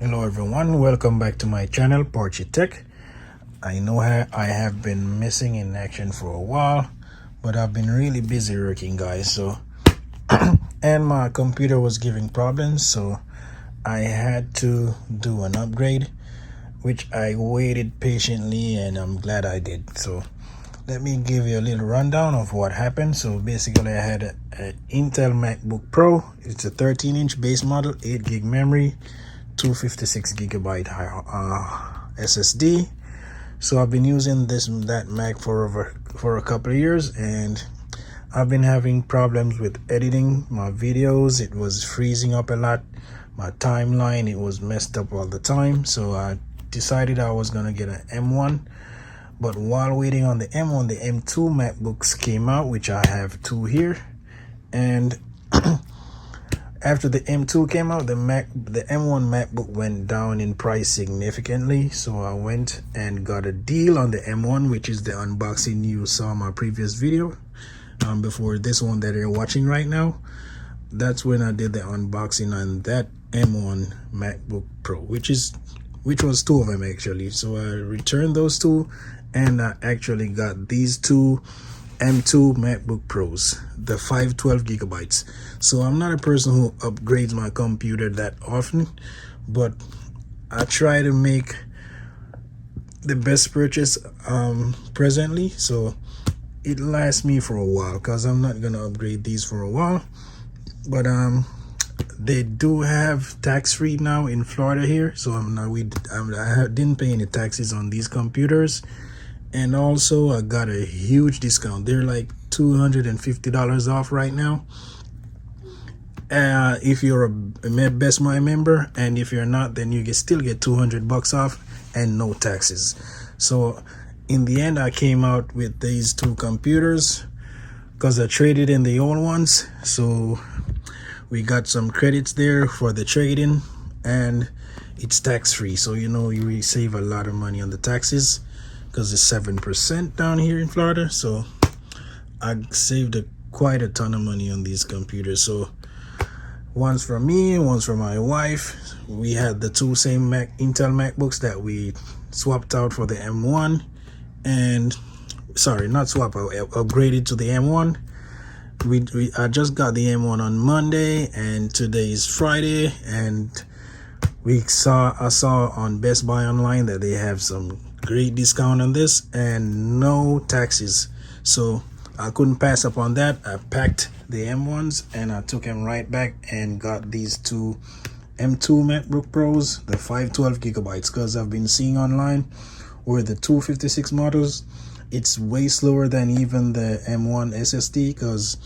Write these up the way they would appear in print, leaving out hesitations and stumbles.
Hello everyone, welcome back to my channel, Porchy Tech. I know I have been missing in action for a while, but I've been really busy working, guys. So and my computer was giving problems, so I had to do an upgrade, which I waited patiently and I'm glad I did. So let me give you a little rundown of what happened. So basically I had an Intel MacBook Pro. It's a 13-inch base model, 8 gig memory, 256 gigabyte SSD. So I've been using that Mac for a couple of years, and I've been having problems with editing my videos. It was freezing up a lot. My timeline, it was messed up all the time. So I decided I was gonna get an M1. But while waiting on the M1, the M2 MacBooks came out, which I have two here. And after the M2 came out, the M1 MacBook went down in price significantly. So I went and got a deal on the M1, which is the unboxing you saw in my previous video. Before this one that you're watching right now, that's when I did the unboxing on that M1 MacBook Pro, which was two of them actually. So I returned those two, and I actually got these two M2 MacBook Pros, the 512 gigabytes. So I'm not a person who upgrades my computer that often, but I try to make the best purchase presently, so it lasts me for a while, because I'm not gonna upgrade these for a while. But they do have tax-free now in Florida here, so I didn't pay any taxes on these computers. And also I got a huge discount. They're like $250 off right now if you're a Best Buy member, and if you're not, then you still get $200 off and no taxes. So in the end, I came out with these two computers because I traded in the old ones. So we got some credits there for the trade-in, and it's tax-free, so you know you save a lot of money on the taxes, because it's 7% down here in Florida. So I saved quite a ton of money on these computers. So one's for me, one's for my wife. We had the two same Intel MacBooks that we swapped out for the M1, and sorry, not swap out, upgraded to the M1. I just got the M1 on Monday, and today is Friday, and I saw on Best Buy online that they have some great discount on this and no taxes. So I couldn't pass up on that. I packed the M1s and I took them right back and got these two M2 MacBook Pros, the 512 gigabytes, because I've been seeing online where the 256 models, it's way slower than even the M1 SSD, because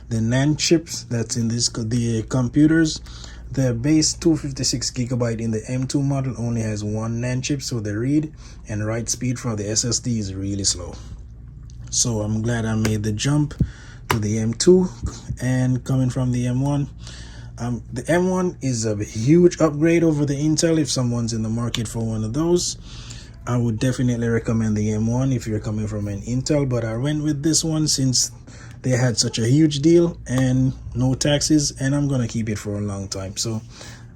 the NAND chips that's in the computers, the base 256 gigabyte in the M2 model only has one NAND chip, so the read and write speed for the SSD is really slow. So I'm glad I made the jump to the M2 and coming from the M1. The M1 is a huge upgrade over the Intel. If someone's in the market for one of those, I would definitely recommend the M1 if you're coming from an Intel, but I went with this one since they had such a huge deal and no taxes, and I'm gonna keep it for a long time. So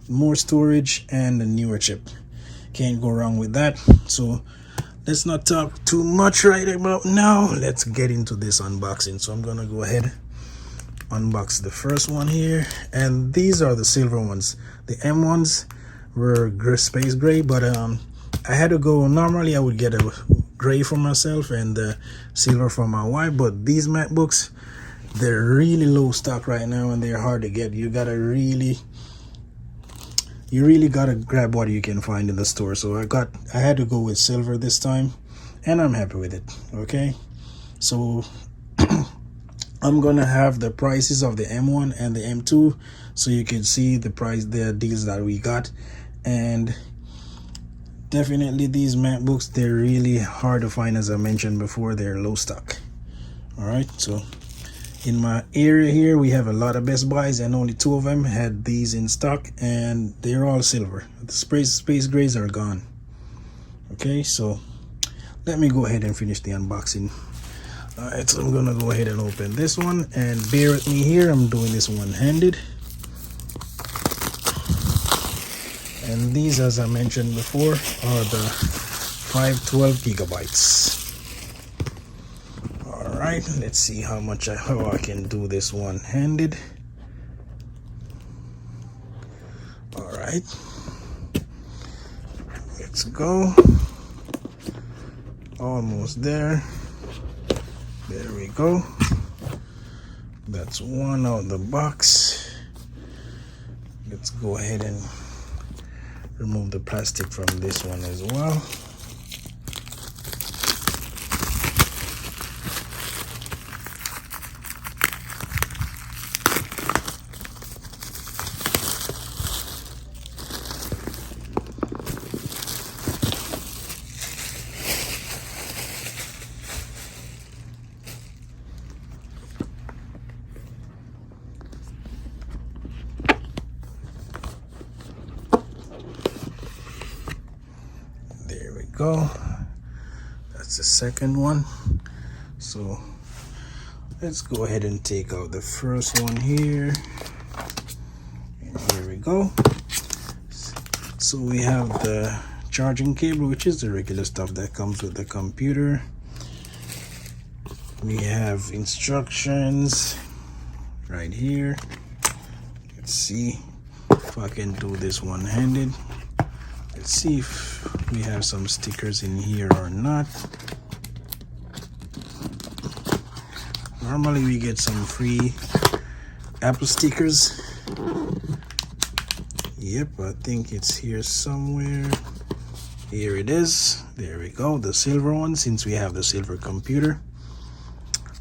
more storage and a newer chip, can't go wrong with that. So let's not talk too much right about now. Let's get into this unboxing. So I'm gonna go ahead, unbox the first one here, and these are the silver ones. The M1s were space gray, but I had to go, normally I would get a gray for myself and the silver for my wife, but these MacBooks, they're really low stock right now and they're hard to get. You really gotta grab what you can find in the store. So I had to go with silver this time, and I'm happy with it. Okay, so I'm gonna have the prices of the M1 and the M2 so you can see the deals that we got. And definitely these MacBooks, they're really hard to find. As I mentioned before, they're low stock. All right, so in my area here we have a lot of Best Buys, and only two of them had these in stock, and they're all silver. The space grays are gone. Okay, so let me go ahead and finish the unboxing. All right, so I'm gonna go ahead and open this one, and bear with me here, I'm doing this one-handed. And these, as I mentioned before, are the 512 gigabytes. All right, let's see how I can do this one-handed. All right, let's go. Almost there. There we go. That's one out of the box. Let's go ahead and remove the plastic from this one as well. Go. That's the second one. So let's go ahead and take out the first one here. And here we go. So we have the charging cable, which is the regular stuff that comes with the computer. We have instructions right here. Let's see if I can do this one-handed. Let's see if we have some stickers in here or not. Normally we get some free Apple stickers. Yep, I think it's here somewhere. Here it is. There we go, the silver one, since we have the silver computer.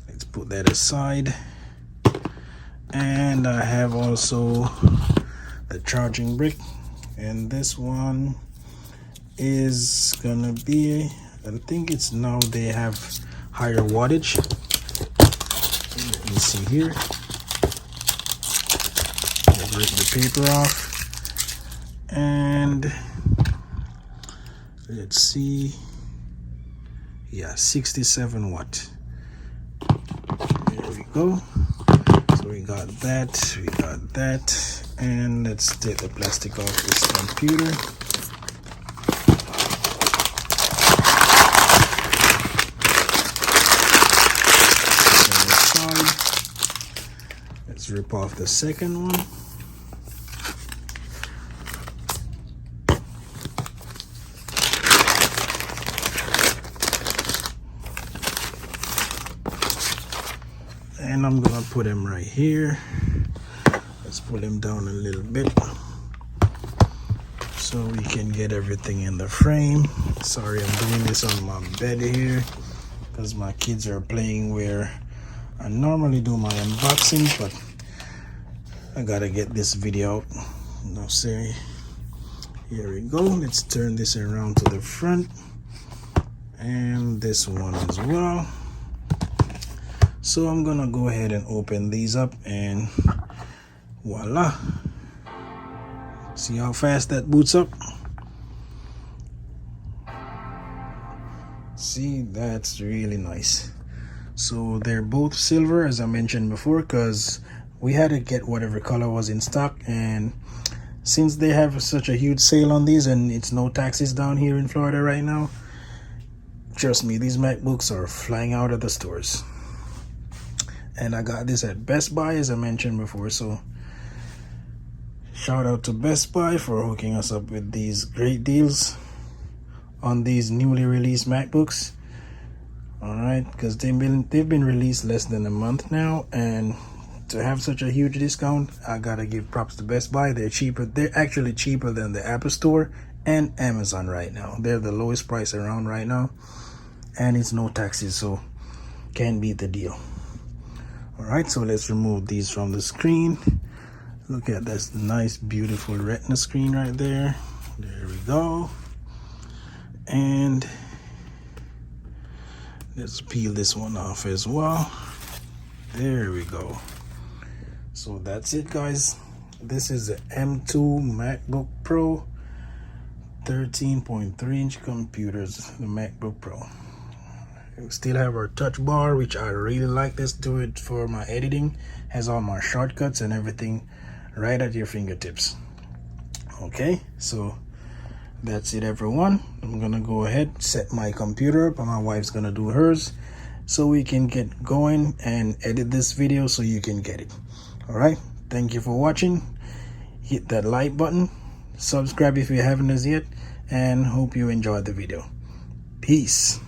Let's put that aside. And I have also the charging brick, and this one is gonna be, I think it's now they have higher wattage. Let me see here. I'll rip the paper off, and let's see. Yeah, 67 watt. There we go. So we got that, and let's take the plastic off this computer. Let's rip off the second one. And I'm gonna put him right here. Let's pull him down a little bit so we can get everything in the frame. Sorry, I'm doing this on my bed here because my kids are playing where I normally do my unboxing, but I gotta get this video out. No, sorry. Here we go. Let's turn this around to the front, and this one as well. So I'm gonna go ahead and open these up, and voila. See how fast that boots up? See, that's really nice. So they're both silver, as I mentioned before, because we had to get whatever color was in stock, and since they have such a huge sale on these and it's no taxes down here in Florida right now, trust me, these MacBooks are flying out of the stores. And I got this at Best Buy, as I mentioned before, so shout out to Best Buy for hooking us up with these great deals on these newly released MacBooks. All right, because they've been released less than a month now, and to have such a huge discount, I gotta give props to Best Buy. They're cheaper. They're actually cheaper than the Apple Store and Amazon right now. They're the lowest price around right now, and it's no taxes, so can't beat the deal. All right, so let's remove these from the screen. Look at this nice, beautiful Retina screen right there. There we go. And let's peel this one off as well. There we go. So that's it, guys. This is the M2 MacBook Pro 13.3-inch computers, the MacBook Pro. We still have our touch bar, which I really like. This do it for my editing. Has all my shortcuts and everything right at your fingertips. Okay, so that's it, everyone. I'm gonna go ahead, set my computer up, and my wife's gonna do hers, so we can get going and edit this video so you can get it. All right, thank you for watching. Hit that like button, subscribe if you haven't as yet, and hope you enjoyed the video. Peace.